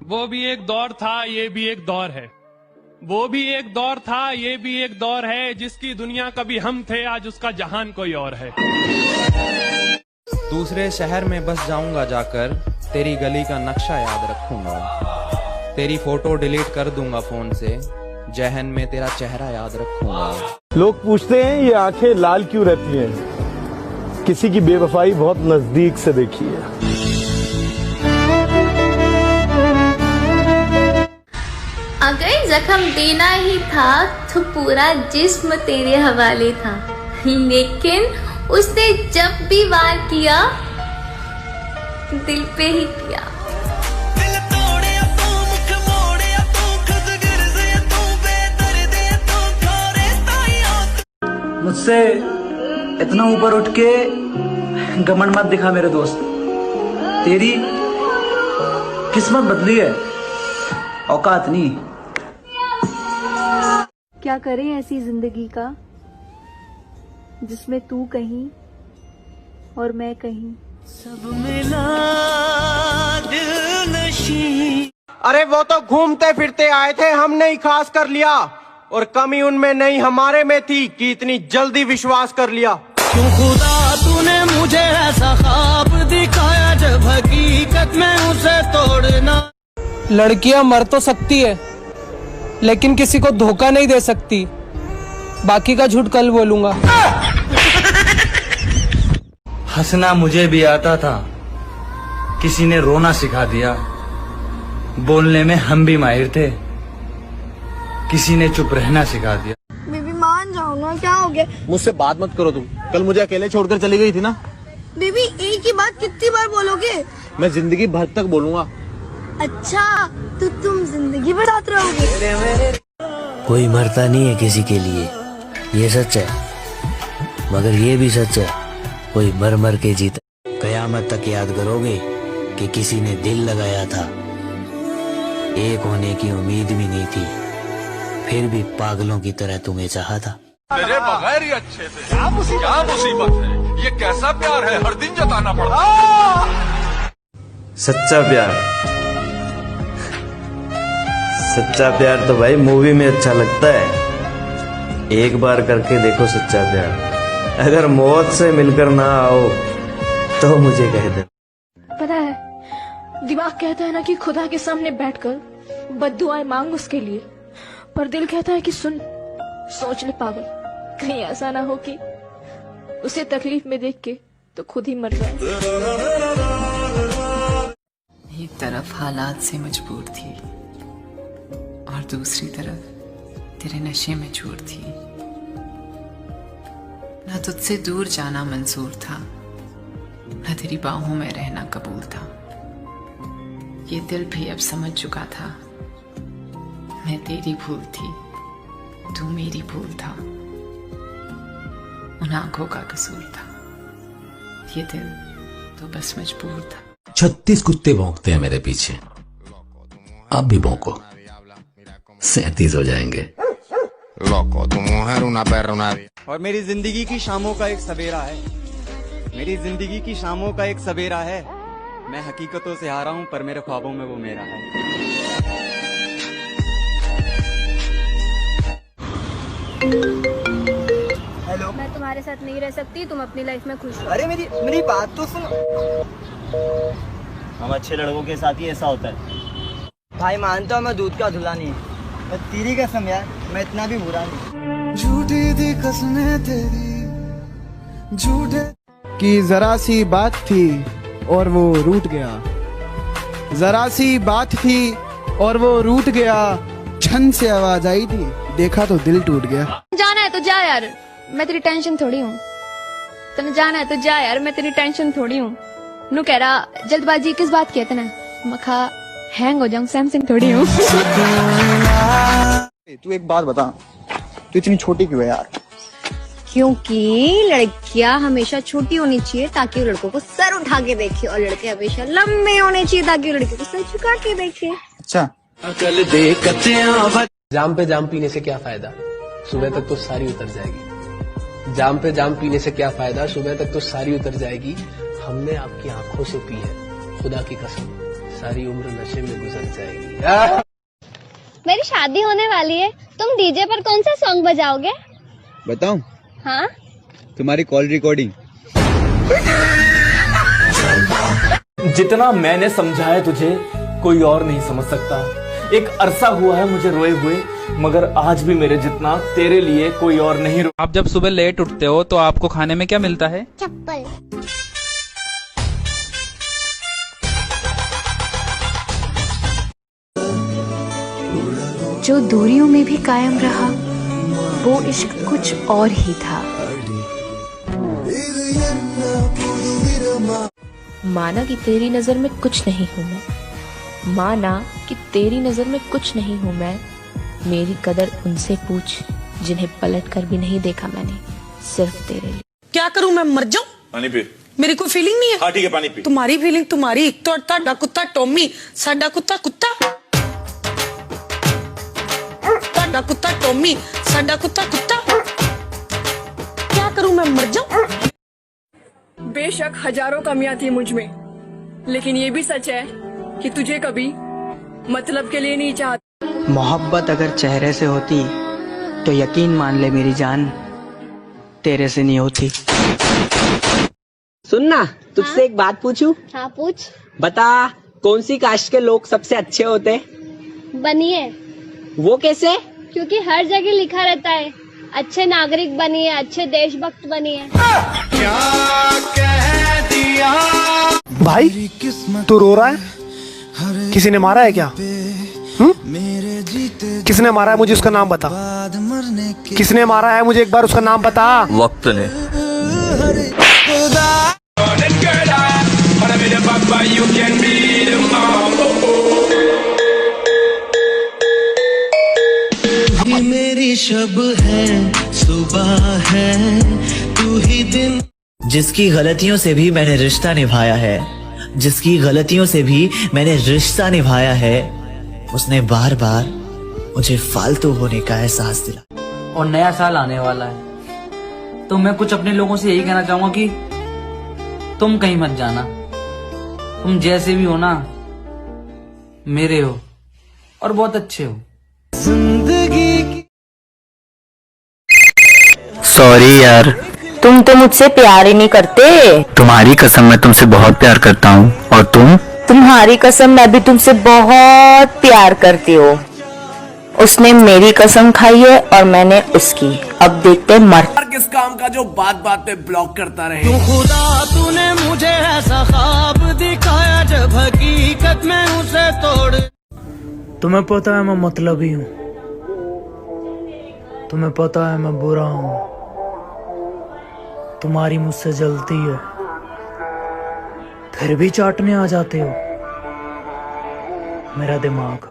वो भी एक दौर था, ये भी एक दौर है। वो भी एक दौर था, ये भी एक दौर है। जिसकी दुनिया कभी हम थे, आज उसका जहान कोई और है। दूसरे शहर में बस जाऊंगा जाकर, तेरी गली का नक्शा याद रखूंगा। तेरी फोटो डिलीट कर दूंगा फोन से, जहन में तेरा चेहरा याद रखूंगा। लोग पूछते हैं ये आंखें लाल क्यों रहती हैं? किसी की बेवफाई बहुत नजदीक से देखी है। अगर जख्म देना ही था तो पूरा जिस्म तेरे हवाले था, लेकिन उसने जब भी वार किया दिल पे ही किया। मुझसे इतना ऊपर उठ के घमंड मत दिखा मेरे दोस्त। तेरी किस्मत बदली है, औकात नहीं। क्या करें ऐसी जिंदगी का जिसमें तू कहीं और मैं कहीं। सब मिला दिल नशी। अरे वो तो घूमते फिरते आए थे, हमने ही खास कर लिया। और कमी उनमें नहीं हमारे में थी कि इतनी जल्दी विश्वास कर लिया। क्यों खुदा तूने मुझे ऐसा ख्वाब दिखाया जब हकीकत में उसे तोड़ना। लड़कियां मर तो सकती है लेकिन किसी को धोखा नहीं दे सकती। बाकी का झूठ कल बोलूंगा। हंसना मुझे भी आता था, किसी ने रोना सिखा दिया। बोलने में हम भी माहिर थे, किसी ने चुप रहना सिखा दिया। बेबी मान जाओ ना, क्या हो गया? मुझसे बात मत करो तुम। कल मुझे अकेले छोड़कर चली गई थी ना। बेबी एक ही बात कितनी बार बोलोगे? मैं जिंदगी भर तक बोलूंगा। अच्छा तो तुम जिंदगी भर साथ रहोगे? कोई मरता नहीं है किसी के लिए, ये सच है। मगर ये भी सच है, कोई मर मर के जीता। कयामत तक याद करोगे कि किसी ने दिल लगाया था, एक होने की उम्मीद भी नहीं थी, फिर भी पागलों की तरह तुम्हें चाहा था। तेरे बगैर ही अच्छे से क्या मुसीबत है? ये कैसा प्यार है, हर दिन जताना पड़ता। सच्चा प्यार, सच्चा प्यार तो भाई मूवी में अच्छा लगता है। एक बार करके देखो सच्चा प्यार। अगर मौत से मिलकर ना आओ तो मुझे कह दे। पता है दिमाग कहता है ना कि खुदा के सामने बैठकर बद्दुआएं मांग उसके लिए, पर दिल कहता है कि सुन, सोच ले पागल, कहीं ऐसा ना हो कि उसे तकलीफ में देख के तो खुद ही मर जाए। एक तरफ हालात से मजबूर थी और दूसरी तरफ तेरे नशे में चूर थी। ना तुझसे दूर जाना मंजूर था, ना तेरी बाहों में रहना कबूल था। ये दिल भी अब समझ चुका था, मैं तेरी भूल थी, तू मेरी भूल था। उन आंखों का कसूर था, ये दिल तो बस मजबूर था। 36 कुत्ते भौंकते हैं मेरे पीछे, आप भी भौंको, 37 हो जाएंगे। और मेरी जिंदगी की शामों का एक सवेरा है, मेरी जिंदगी की शामों का एक सवेरा है। मैं हकीकतों से हारा हूँ पर मेरे ख्वाबों में वो मेरा है। हेलो, मैं तुम्हारे साथ नहीं रह सकती, तुम अपनी लाइफ में खुश हो। अरे मेरी बात तो सुनो। हम अच्छे लड़कों के साथ ही ऐसा होता है। भाई मानता हूँ मैं दूध का धुला नहीं, पर तेरी कसम यार मैं इतना भी बुरा नहीं। झूठी थी कसमें तेरी, झूठे कि जरा सी बात थी और वो रूठ गया, जरा सी बात थी और वो रूठ गया। छन से आवाज आई थी, देखा तो दिल टूट गया। जाना है तो जा यार, मैं तेरी टेंशन थोड़ी हूँ। तने जाना है तो जा यार, मैं तेरी टेंशन थोड़ी हूँ। नू कह रहा जल्दबाजी किस बात की है तने? मखा हैंग हो जाऊं, सैमसंग थोड़ी हूँ। तू एक बात बता, तू इतनी छोटी क्यों है यार? क्योंकि लड़कियां हमेशा छोटी होनी चाहिए ताकि लड़कों को सर उठा के देखे, और लड़के हमेशा लंबे होने चाहिए ताकि लड़के को सर झुका के देखे। अच्छा, जाम पे जाम पीने से क्या फायदा, सुबह तक तो सारी उतर जाएगी। जाम पे जाम पीने से क्या फायदा, सुबह तक तो सारी उतर जाएगी। हमने आपकी आंखों से पी है, खुदा की कसम सारी उम्र नशे में गुजर जाएगी। मेरी शादी होने वाली है, तुम डीजे पर कौन सा सॉन्ग बजाओगे? बताऊं? हाँ? तुम्हारी कॉल रिकॉर्डिंग। जितना मैंने समझाया तुझे कोई और नहीं समझ सकता। एक अरसा हुआ है मुझे रोए हुए, मगर आज भी मेरे जितना तेरे लिए कोई और नहीं रो। आप जब सुबह लेट उठते हो तो आपको खाने में क्या मिलता है? चप्पल। जो दूरियों में भी कायम रहा वो इश्क कुछ और ही था। माना कि तेरी नजर में कुछ नहीं हूँ मैं, माना कि तेरी नजर में कुछ नहीं हूँ मैं, मेरी कदर उनसे पूछ जिन्हें पलट कर भी नहीं देखा मैंने, सिर्फ तेरे लिए। क्या करूं मैं, मर जाऊं? पानी पी। मेरी कोई फीलिंग नहीं है। हाँ ठीक है, पानी पी। तुम्हारी फीलिंग तुम्हारी, एक तो ताड़ा कुत्ता टॉमी, साडा कुत्ता कुत्ता, ताड़ा कुत्ता टॉमी, साडा कुत्ता कुत्ता। क्या करूं मैं, मर जाऊं? बेशक हजारों कमियां थी मुझ में, लेकिन ये भी सच है कि तुझे कभी मतलब के लिए नहीं चाहता। मोहब्बत अगर चेहरे से होती तो यकीन मान ले मेरी जान, तेरे से नहीं होती। सुनना, तुझसे एक बात पूछूं? हाँ पूछ। बता, कौन सी कास्ट के लोग सबसे अच्छे होते? बनिए। वो कैसे? क्योंकि हर जगह लिखा रहता है, अच्छे नागरिक बनिए, अच्छे देशभक्त बनिए। भाई तू रो रहा है? किसी ने मारा है क्या? किसने मारा है, मुझे उसका नाम बता। किसने मारा है, मुझे एक बार उसका नाम बता। वक्त ने। मेरी शब है, सुबह है, तू ही दिन। जिसकी गलतियों से भी मैंने रिश्ता निभाया है, जिसकी गलतियों से भी मैंने रिश्ता निभाया है, उसने बार बार मुझे फालतू होने का एहसास दिला। और नया साल आने वाला है तो मैं कुछ अपने लोगों से यही कहना चाहूंगा कि तुम कहीं मत जाना। तुम जैसे भी हो ना, मेरे हो और बहुत अच्छे हो। सॉरी यार, तुम तो मुझसे प्यार ही नहीं करते। तुम्हारी कसम मैं तुमसे बहुत प्यार करता हूँ। और तुम? तुम्हारी कसम मैं भी तुमसे बहुत प्यार करती हूँ। उसने मेरी कसम खाई है और मैंने उसकी। अब देखते मर। किस काम का जो बात बात पे ब्लॉक करता रहे। तू खुदा, तूने मुझे ऐसा ख्वाब दिखाया जब हकीकत में उसे तोड़। तुम्हें पता है मैं मतलबी हूँ, तुम्हें पता है मैं बुरा हूँ, तुम्हारी मुझसे जलती है, फिर भी चाटने आ जाते हो मेरा दिमाग।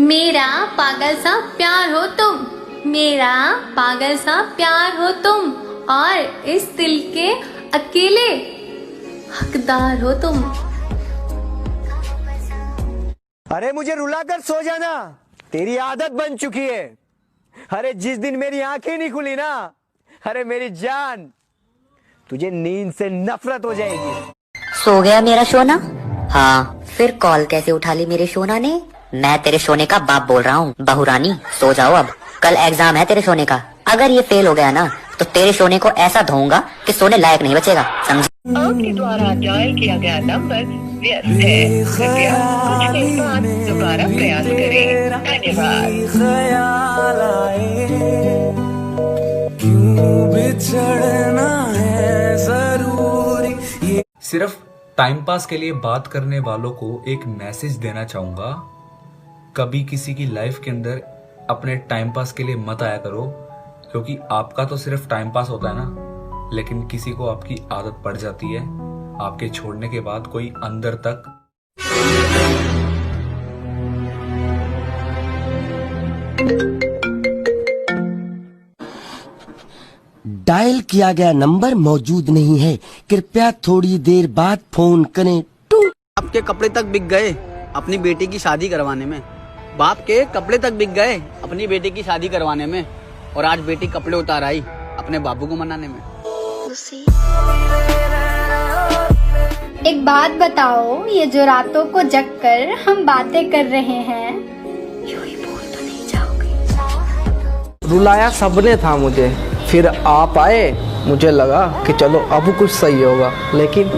मेरा पागल सा प्यार हो तुम, मेरा पागल सा प्यार हो तुम, और इस दिल के अकेले हकदार हो तुम। अरे मुझे रुलाकर सो जाना, तेरी आदत बन चुकी है। अरे जिस दिन मेरी आंखें नहीं खुली ना, अरे मेरी जान, तुझे नींद से नफरत हो जाएगी। सो गया मेरा सोना? हाँ, फिर कॉल कैसे उठा ली मेरे सोना ने? मैं तेरे सोने का बाप बोल रहा हूँ। बहू रानी सो जाओ अब, कल एग्जाम है तेरे सोने का। अगर ये फेल हो गया ना तो तेरे सोने को ऐसा धोऊंगा कि सोने लायक नहीं बचेगा, समझे? आपके द्वारा डायल किया गया नंबर व्यस्त है, कृपया कुछ देर बाद दोबारा प्रयास करें। धन्यवाद। क्यों बिछड़ना है जरूरी। सिर्फ टाइम पास के लिए बात करने वालों को एक मैसेज देना चाहूंगा, कभी किसी की लाइफ के अंदर अपने टाइम पास के लिए मत आया करो, क्योंकि आपका तो सिर्फ टाइम पास होता है ना, लेकिन किसी को आपकी आदत पड़ जाती है, आपके छोड़ने के बाद कोई अंदर तक। डायल किया गया नंबर मौजूद नहीं है, कृपया थोड़ी देर बाद फोन करें। आपके कपड़े तक बिक गए अपनी बेटी की शादी करवाने में। बाप के कपड़े तक बिक गए अपनी बेटी की शादी करवाने में, और आज बेटी कपड़े उतार आई अपने बाबू को मनाने में। एक बात बताओ, ये जो रातों को जग कर हम बातें कर रहे हैं, यूं ही भूल तो नहीं जाओगे? रुलाया सबने था मुझे, फिर आप आए, मुझे लगा कि चलो अब कुछ सही होगा, लेकिन